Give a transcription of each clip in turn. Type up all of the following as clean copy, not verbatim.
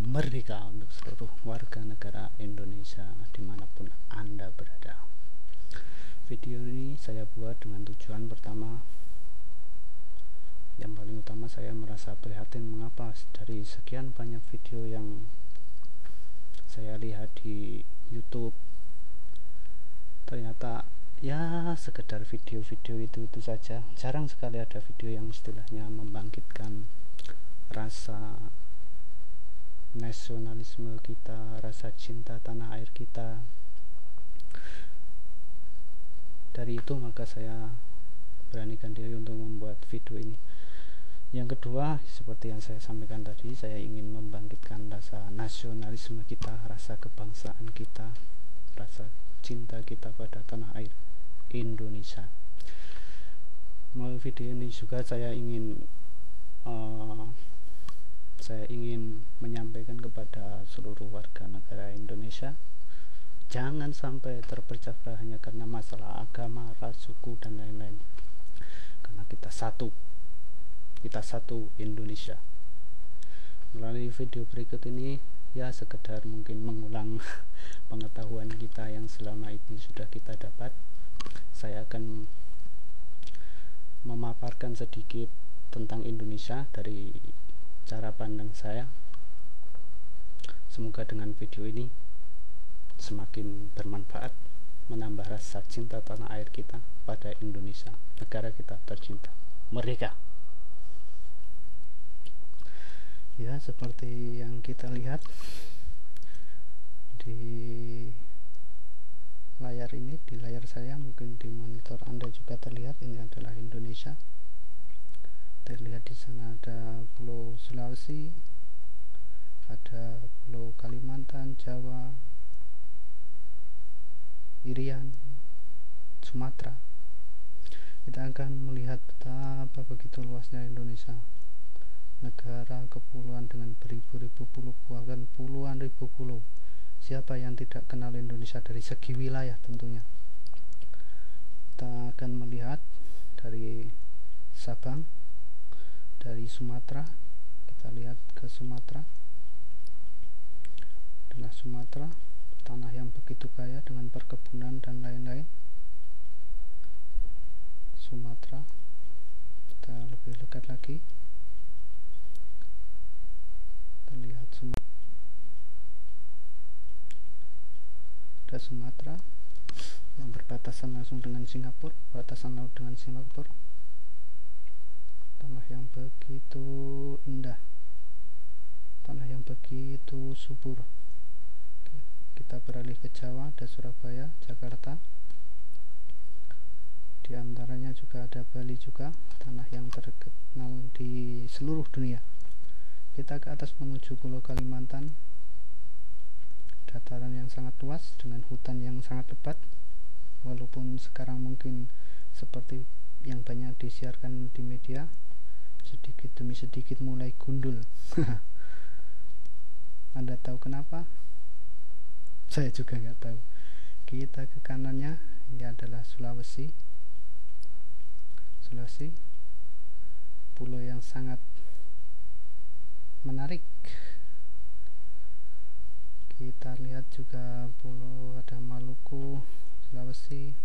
merdeka untuk seluruh warga negara Indonesia dimanapun Anda berada. Video ini saya buat dengan tujuan pertama, yang paling utama saya merasa prihatin mengapa dari sekian banyak video yang saya lihat di YouTube ternyata ya sekedar video-video itu saja. Jarang sekali ada video yang istilahnya membangkitkan rasa nasionalisme kita, rasa cinta tanah air kita. Dari itu maka saya beranikan diri untuk membuat video ini. Yang kedua, seperti yang saya sampaikan tadi, saya ingin membangkitkan rasa nasionalisme kita, rasa kebangsaan kita, rasa cinta kita pada tanah air Indonesia. Melalui video ini juga saya ingin menyampaikan kepada seluruh warga negara Indonesia, jangan sampai terpecah belah hanya karena masalah agama, ras, suku, dan lain-lain. Karena kita satu Indonesia. Melalui video berikut ini ya sekedar mungkin mengulang pengetahuan kita yang selama ini sudah kita dapat. Saya akan memaparkan sedikit tentang Indonesia dari cara pandang saya. Semoga dengan video ini semakin bermanfaat, menambah rasa cinta tanah air kita pada Indonesia, negara kita tercinta, merdeka. Ya, seperti yang kita lihat di layar ini, di layar saya, mungkin di monitor Anda juga terlihat, ini adalah Indonesia. Terlihat di sana ada Pulau Sulawesi, ada Pulau Kalimantan, Jawa, Irian, Sumatera. Kita akan melihat betapa begitu luasnya Indonesia, negara kepulauan dengan beribu-ribu pulau, bahkan puluhan ribu pulau. Siapa yang tidak kenal Indonesia dari segi wilayah tentunya. Kita akan melihat dari Sabang, dari Sumatera. Kita lihat ke Sumatera. Adalah Sumatera, tanah yang begitu kaya dengan perkebunan dan lain-lain. Sumatera. Kita lebih dekat lagi. Kita lihat Sumatera. Ada Sumatera yang berbatasan langsung dengan Singapura, batasan laut dengan Singapura. Tanah yang begitu indah, tanah yang begitu subur. Kita beralih ke Jawa, ada Surabaya, Jakarta. Di antaranya juga ada Bali juga, tanah yang terkenal di seluruh dunia. Kita ke atas menuju Pulau Kalimantan, dataran yang sangat luas dengan hutan yang sangat lebat. Walaupun sekarang mungkin seperti yang banyak disiarkan di media, sedikit demi sedikit mulai gundul. Anda tahu kenapa? Saya juga nggak tahu. Kita ke kanannya, ini adalah Sulawesi, pulau yang sangat menarik. Kita lihat juga pulau, ada Maluku, Sulawesi,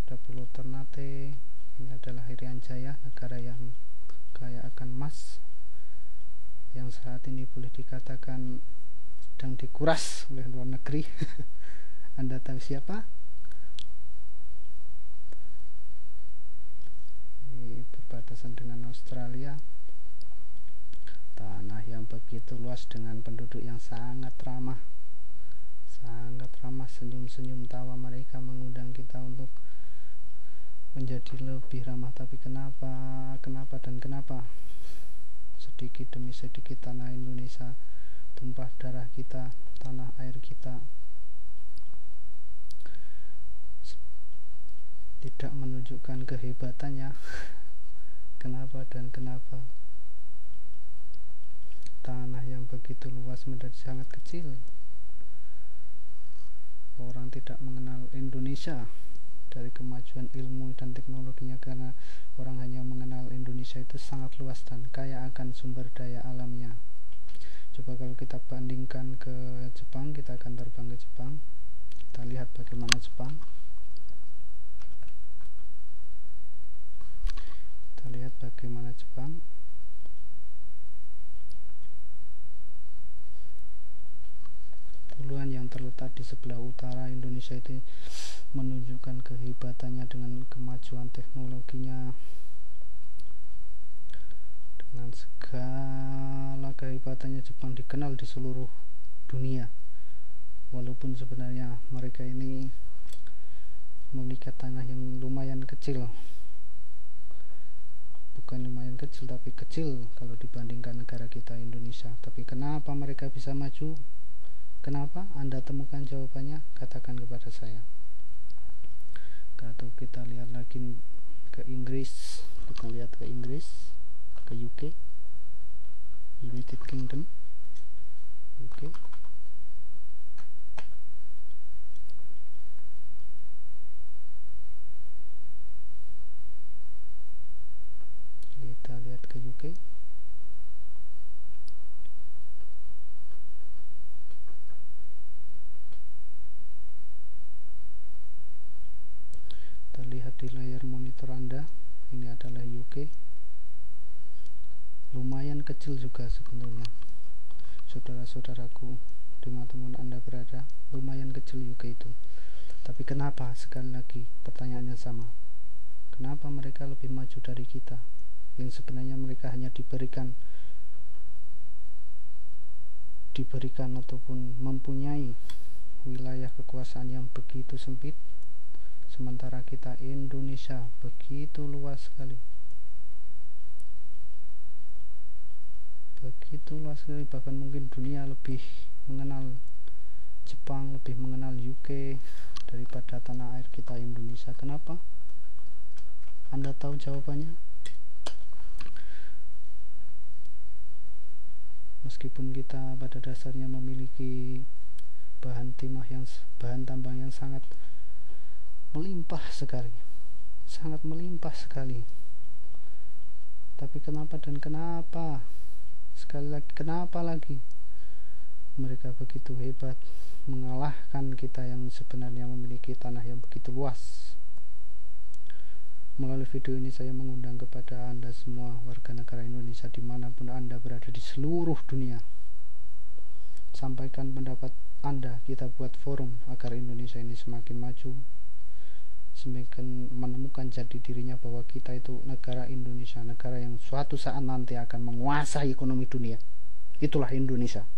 ada Pulau Ternate. Ini adalah Irian Jaya, negara yang kaya akan emas, yang saat ini boleh dikatakan sedang dikuras oleh luar negeri. Anda tahu siapa? Ini berbatasan dengan Australia. Tanah yang begitu luas dengan penduduk yang sangat ramah, senyum-senyum tawa mereka mengundang kita untuk menjadi lebih ramah. Tapi kenapa sedikit demi sedikit tanah Indonesia, tumpah darah kita, tanah air kita tidak menunjukkan kehebatannya. Kenapa? Tanah yang begitu luas menjadi sangat kecil. Orang tidak mengenal Indonesia dari kemajuan ilmu dan teknologinya, karena orang hanya mengenal Indonesia itu sangat luas dan kaya akan sumber daya alamnya. Coba kalau kita bandingkan ke Jepang, kita akan terbang ke Jepang. Kita lihat bagaimana Jepang. Kita lihat bagaimana Jepang. Puluhan yang terletak di sebelah utara Indonesia itu menunjukkan kehebatannya dengan kemajuan teknologinya, dengan segala kehebatannya. Jepang dikenal di seluruh dunia, walaupun sebenarnya mereka ini memiliki tanah yang lumayan kecil, bukan lumayan kecil tapi kecil kalau dibandingkan negara kita Indonesia. Tapi kenapa mereka bisa maju? Kenapa? Anda temukan jawabannya, katakan kepada saya. Atau kita lihat lagi ke Inggris, kita lihat ke Inggris, ke UK, United Kingdom, UK. Kita lihat ke UK. Kita lihat di layar monitor Anda, ini adalah UK. Lumayan kecil juga sebenarnya, saudara-saudaraku, dimanapun Anda berada, lumayan kecil UK itu. Tapi kenapa, sekali lagi pertanyaannya sama, kenapa mereka lebih maju dari kita, yang sebenarnya mereka hanya diberikan ataupun mempunyai wilayah kekuasaan yang begitu sempit, sementara kita Indonesia begitu luas sekali, bahkan mungkin dunia lebih mengenal Jepang, lebih mengenal UK daripada tanah air kita Indonesia. Kenapa? Anda tahu jawabannya? Meskipun kita pada dasarnya memiliki bahan tambang yang sangat melimpah sekali, tapi kenapa sekali lagi kenapa mereka begitu hebat mengalahkan kita yang sebenarnya memiliki tanah yang begitu luas? Melalui video ini saya mengundang kepada Anda semua warga negara Indonesia dimanapun Anda berada di seluruh dunia, sampaikan pendapat Anda. Kita buat forum agar Indonesia ini semakin maju, semakin menemukan jati dirinya bahwa kita itu negara Indonesia, negara yang suatu saat nanti akan menguasai ekonomi dunia. Itulah Indonesia.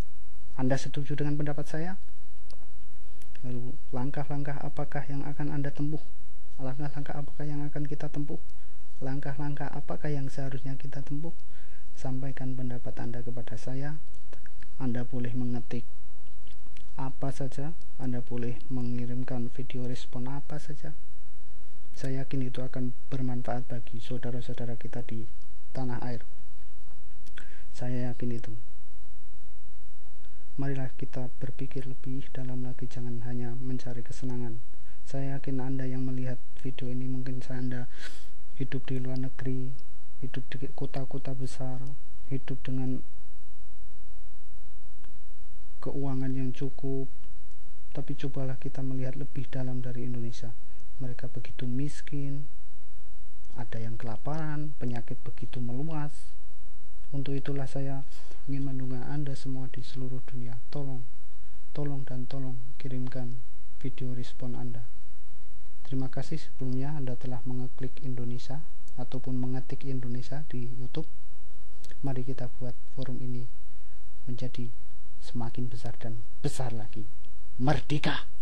Anda setuju dengan pendapat saya? Lalu langkah-langkah apakah yang akan Anda tempuh? Langkah-langkah apakah yang akan kita tempuh? Langkah-langkah apakah yang seharusnya kita tempuh? Sampaikan pendapat Anda kepada saya. Anda boleh mengetik apa saja, Anda boleh mengirimkan video respon apa saja. Saya yakin itu akan bermanfaat bagi saudara-saudara kita di tanah air. Saya yakin itu. Marilah kita berpikir lebih dalam lagi, jangan hanya mencari kesenangan. Saya yakin Anda yang melihat video ini, mungkin Anda hidup di luar negeri, hidup di kota-kota besar, hidup dengan keuangan yang cukup, tapi cobalah kita melihat lebih dalam dari Indonesia. Mereka begitu miskin, ada yang kelaparan, penyakit begitu meluas. Untuk itulah saya ingin mendukung Anda semua di seluruh dunia. Tolong kirimkan video respon Anda. Terima kasih sebelumnya Anda telah mengeklik Indonesia ataupun mengetik Indonesia di YouTube. Mari kita buat forum ini menjadi semakin besar dan besar lagi. Merdeka!